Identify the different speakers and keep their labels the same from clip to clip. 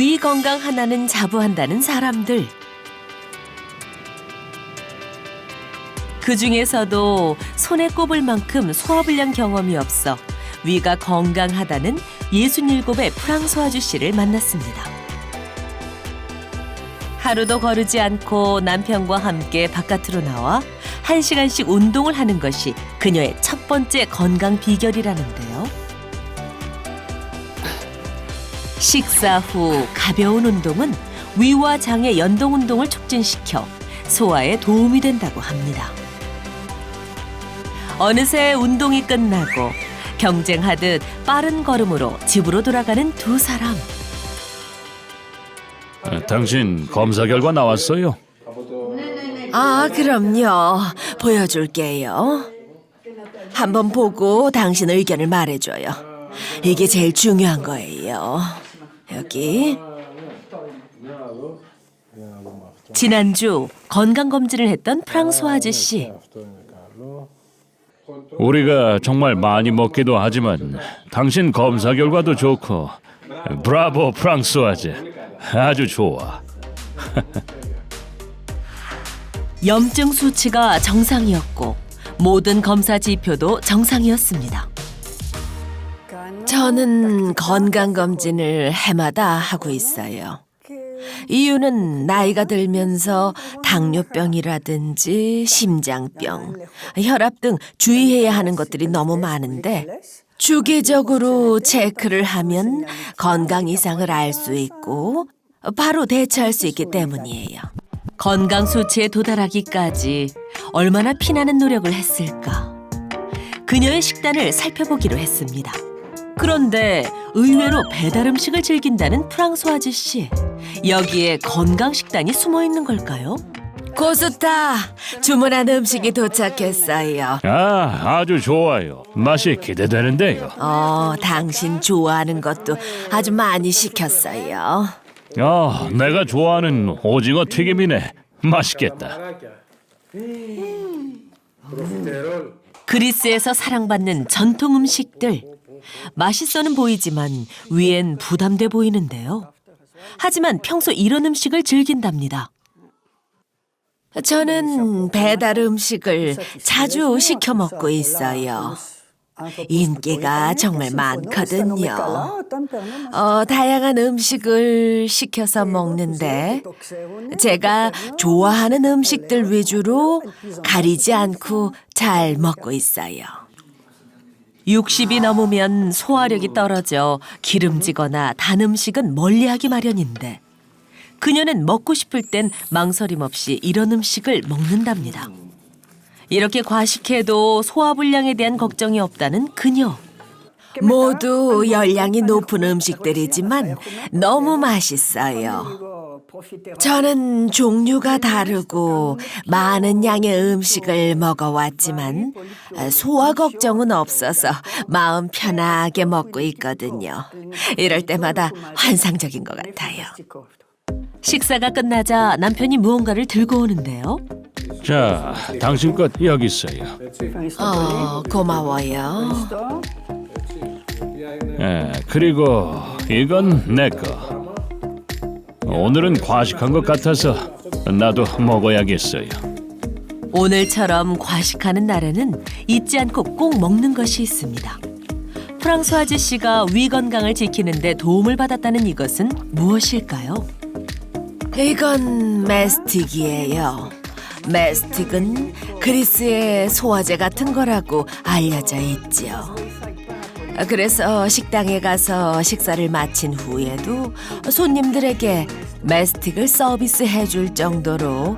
Speaker 1: 위 건강 하나는 자부한다는 사람들. 그 중에서도 손에 꼽을 만큼 소화불량 경험이 없어 위가 건강하다는 67의 프랑스 아주씨를 만났습니다. 하루도 거르지 않고 남편과 함께 바깥으로 나와 1시간씩 운동을 하는 것이 그녀의 첫 번째 건강 비결이라는데요. 식사 후 가벼운 운동은 위와 장의 연동 운동을 촉진시켜 소화에 도움이 된다고 합니다. 어느새 운동이 끝나고 경쟁하듯 빠른 걸음으로 집으로 돌아가는 두 사람.
Speaker 2: 당신 검사 결과 나왔어요?
Speaker 1: 아, 그럼요. 보여줄게요. 한번 보고 당신 의견을 말해줘요. 이게 제일 중요한 거예요. 여기. 지난주 건강검진을 했던 프랑소아 아저씨.
Speaker 2: 우리가 정말 많이 먹기도 하지만 당신 검사 결과도 좋고 브라보 프랑스와제 아주 좋아.
Speaker 1: 염증 수치가 정상이었고 모든 검사 지표도 정상이었습니다. 저는 건강검진을 해마다 하고 있어요. 이유는 나이가 들면서 당뇨병이라든지 심장병, 혈압 등 주의해야 하는 것들이 너무 많은데 주기적으로 체크를 하면 건강 이상을 알 수 있고 바로 대처할 수 있기 때문이에요. 건강 수치에 도달하기까지 얼마나 피나는 노력을 했을까. 그녀의 식단을 살펴보기로 했습니다. 그런데 의외로 배달 음식을 즐긴다는 프랑스 아저씨. 여기에 건강 식단이 숨어 있는 걸까요? 고스타, 주문한 음식이 도착했어요.
Speaker 2: 아주 좋아요. 맛이 기대되는데요.
Speaker 1: 당신 좋아하는 것도 아주 많이 시켰어요.
Speaker 2: 내가 좋아하는 오징어 튀김이네. 맛있겠다.
Speaker 1: 그리스에서 사랑받는 전통 음식들. 맛있어는 보이지만 위엔 부담돼 보이는데요. 하지만 평소 이런 음식을 즐긴답니다. 저는 배달 음식을 자주 시켜 먹고 있어요. 인기가 정말 많거든요. 다양한 음식을 시켜서 먹는데 제가 좋아하는 음식들 위주로 가리지 않고 잘 먹고 있어요. 60이 넘으면 소화력이 떨어져 기름지거나 단 음식은 멀리하기 마련인데 그녀는 먹고 싶을 땐 망설임 없이 이런 음식을 먹는답니다. 이렇게 과식해도 소화불량에 대한 걱정이 없다는 그녀. 모두 열량이 높은 음식들이지만 너무 맛있어요. 저는 종류가 다르고 많은 양의 음식을 먹어왔지만 소화 걱정은 없어서 마음 편하게 먹고 있거든요. 이럴 때마다 환상적인 것 같아요. 식사가 끝나자 남편이 무언가를 들고 오는데요.
Speaker 2: 자, 당신 것 여기 있어요.
Speaker 1: 고마워요.
Speaker 2: 그리고 이건 내 거. 오늘은 과식한 것 같아서 나도 먹어야겠어요.
Speaker 1: 오늘처럼 과식하는 날에는 잊지 않고 꼭 먹는 것이 있습니다. 프랑스 아저씨가 위 건강을 지키는 데 도움을 받았다는 이것은 무엇일까요? 이건 메스틱이에요. 메스틱은 그리스의 소화제 같은 거라고 알려져 있죠. 그래서 식당에 가서 식사를 마친 후에도 손님들에게 메스틱을 서비스해 줄 정도로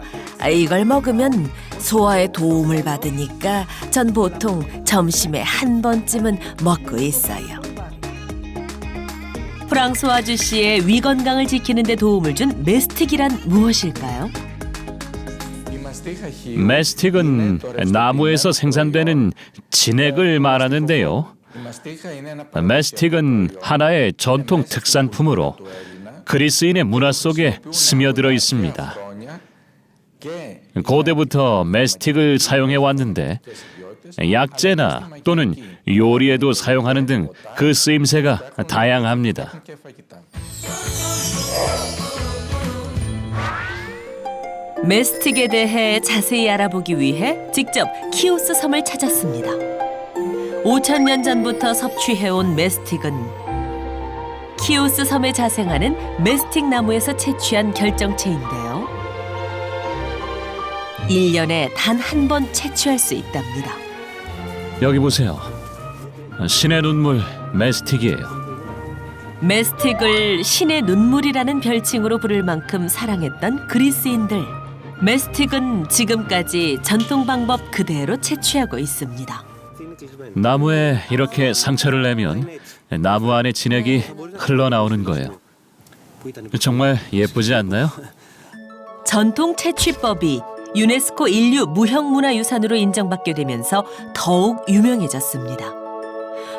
Speaker 1: 이걸 먹으면 소화에 도움을 받으니까 전 보통 점심에 한 번쯤은 먹고 있어요. 프랑스 아저씨의 위 건강을 지키는 데 도움을 준 메스틱이란 무엇일까요?
Speaker 2: 메스틱은 나무에서 생산되는 진액을 말하는데요. 메스틱은 하나의 전통 특산품으로 그리스인의 문화 속에 스며들어 있습니다. 고대부터 메스틱을 사용해 왔는데 약재나 또는 요리에도 사용하는 등 그 쓰임새가 다양합니다.
Speaker 1: 메스틱에 대해 자세히 알아보기 위해 직접 키오스 섬을 찾았습니다. 5,000년 전부터 섭취해온 메스틱은 키오스 섬에 자생하는 메스틱 나무에서 채취한 결정체인데요. 1년에 단 한 번 채취할 수 있답니다.
Speaker 2: 여기 보세요. 신의 눈물 메스틱이에요.
Speaker 1: 메스틱을 신의 눈물이라는 별칭으로 부를 만큼 사랑했던 그리스인들. 메스틱은 지금까지 전통 방법 그대로 채취하고 있습니다.
Speaker 2: 나무에 이렇게 상처를 내면 나무 안의 진액이 흘러나오는 거예요. 정말 예쁘지 않나요?
Speaker 1: 전통 채취법이 유네스코 인류 무형문화유산으로 인정받게 되면서 더욱 유명해졌습니다.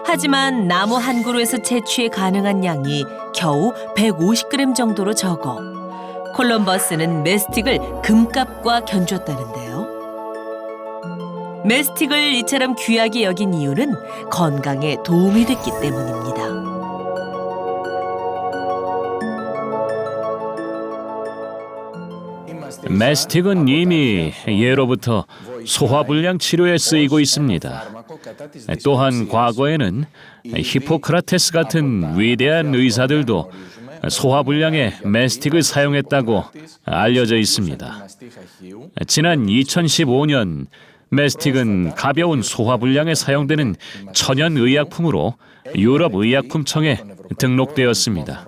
Speaker 1: 하지만 나무 한 그루에서 채취에 가능한 양이 겨우 150g 정도로 적어 콜럼버스는 메스틱을 금값과 견주었다는데요. 메스틱을 이처럼 귀하게 여긴 이유는 건강에 도움이 됐기 때문입니다.
Speaker 2: 메스틱은 이미 예로부터 소화불량 치료에 쓰이고 있습니다. 또한 과거에는 히포크라테스 같은 위대한 의사들도 소화불량에 메스틱을 사용했다고 알려져 있습니다. 지난 2015년 메스틱은 가벼운 소화불량에 사용되는 천연의약품으로 유럽의약품청에 등록되었습니다.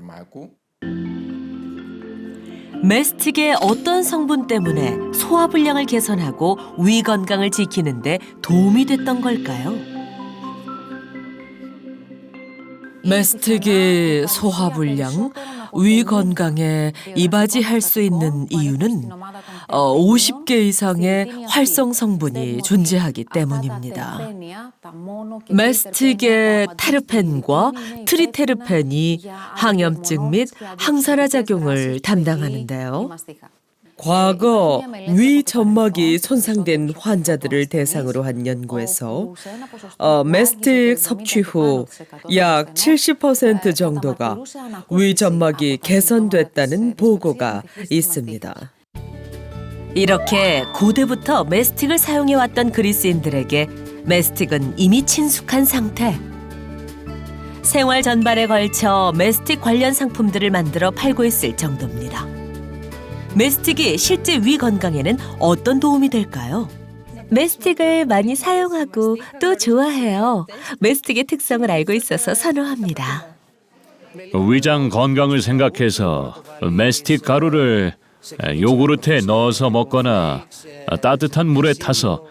Speaker 1: 메스틱의 어떤 성분 때문에 소화불량을 개선하고 위 건강을 지키는 데 도움이 됐던 걸까요? 메스틱이 소화불량, 위 건강에 이바지할 수 있는 이유는 50개 이상의 활성 성분이 존재하기 때문입니다. 메스틱의 테르펜과 트리테르펜이 항염증 및 항산화 작용을 담당하는데요. 과거 위 점막이 손상된 환자들을 대상으로 한 연구에서 메스틱 섭취 후 약 70% 정도가 위 점막이 개선됐다는 보고가 있습니다. 이렇게 고대부터 메스틱을 사용해왔던 그리스인들에게 메스틱은 이미 친숙한 상태. 생활 전반에 걸쳐 메스틱 관련 상품들을 만들어 팔고 있을 정도입니다. 메스틱이 실제 위 건강에는 어떤 도움이 될까요? 메스틱을 많이 사용하고 또 좋아해요. 메스틱의 특성을 알고 있어서 선호합니다.
Speaker 2: 위장 건강을 생각해서 메스틱 가루를 요구르트에 넣어서 먹거나 따뜻한 물에 타서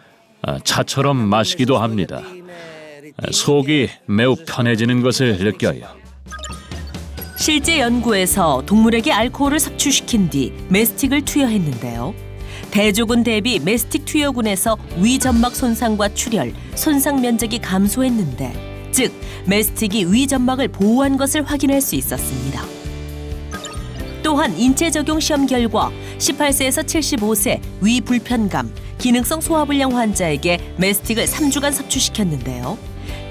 Speaker 2: 차처럼 마시기도 합니다. 속이 매우 편해지는 것을 느껴요.
Speaker 1: 실제 연구에서 동물에게 알코올을 섭취시킨 뒤 메스틱을 투여했는데요. 대조군 대비 메스틱 투여군에서 위 점막 손상과 출혈, 손상 면적이 감소했는데, 즉 메스틱이 위 점막을 보호한 것을 확인할 수 있었습니다. 또한 인체 적용 시험 결과 18세에서 75세 위 불편감, 기능성 소화불량 환자에게 메스틱을 3주간 섭취시켰는데요.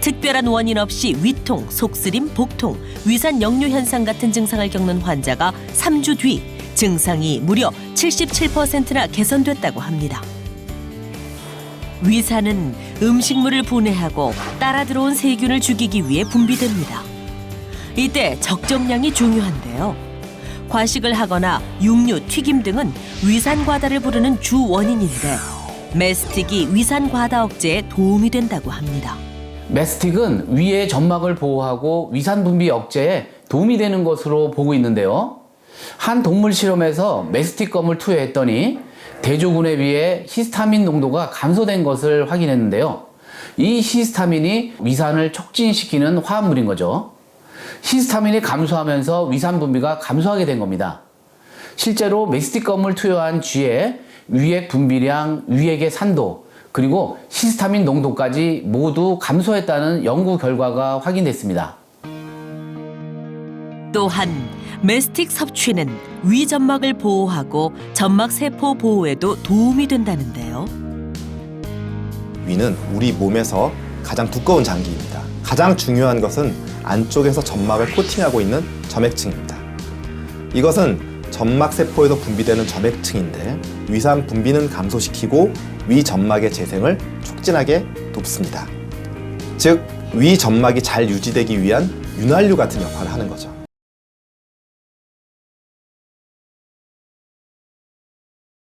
Speaker 1: 특별한 원인 없이 위통, 속쓰림, 복통, 위산 역류 현상 같은 증상을 겪는 환자가 3주 뒤 증상이 무려 77%나 개선됐다고 합니다. 위산은 음식물을 분해하고 따라 들어온 세균을 죽이기 위해 분비됩니다. 이때 적정량이 중요한데요. 과식을 하거나 육류, 튀김 등은 위산 과다를 부르는 주 원인인데 메스틱이 위산 과다 억제에 도움이 된다고 합니다.
Speaker 3: 메스틱은 위의 점막을 보호하고 위산 분비 억제에 도움이 되는 것으로 보고 있는데요. 한 동물 실험에서 메스틱검을 투여했더니 대조군에 비해 히스타민 농도가 감소된 것을 확인했는데요. 이 히스타민이 위산을 촉진시키는 화합물인 거죠. 히스타민이 감소하면서 위산 분비가 감소하게 된 겁니다. 실제로 메스틱검을 투여한 쥐의 위액 분비량, 위액의 산도, 그리고 히스타민 농도까지 모두 감소했다는 연구 결과가 확인됐습니다.
Speaker 1: 또한 메스틱 섭취는 위 점막을 보호하고 점막 세포 보호에도 도움이 된다는데요.
Speaker 4: 위는 우리 몸에서 가장 두꺼운 장기입니다. 가장 중요한 것은 안쪽에서 점막을 코팅하고 있는 점액층입니다. 이것은 점막세포에서 분비되는 점액층인데 위산 분비는 감소시키고 위 점막의 재생을 촉진하게 돕습니다. 즉, 위 점막이 잘 유지되기 위한 윤활유 같은 역할을 하는 거죠.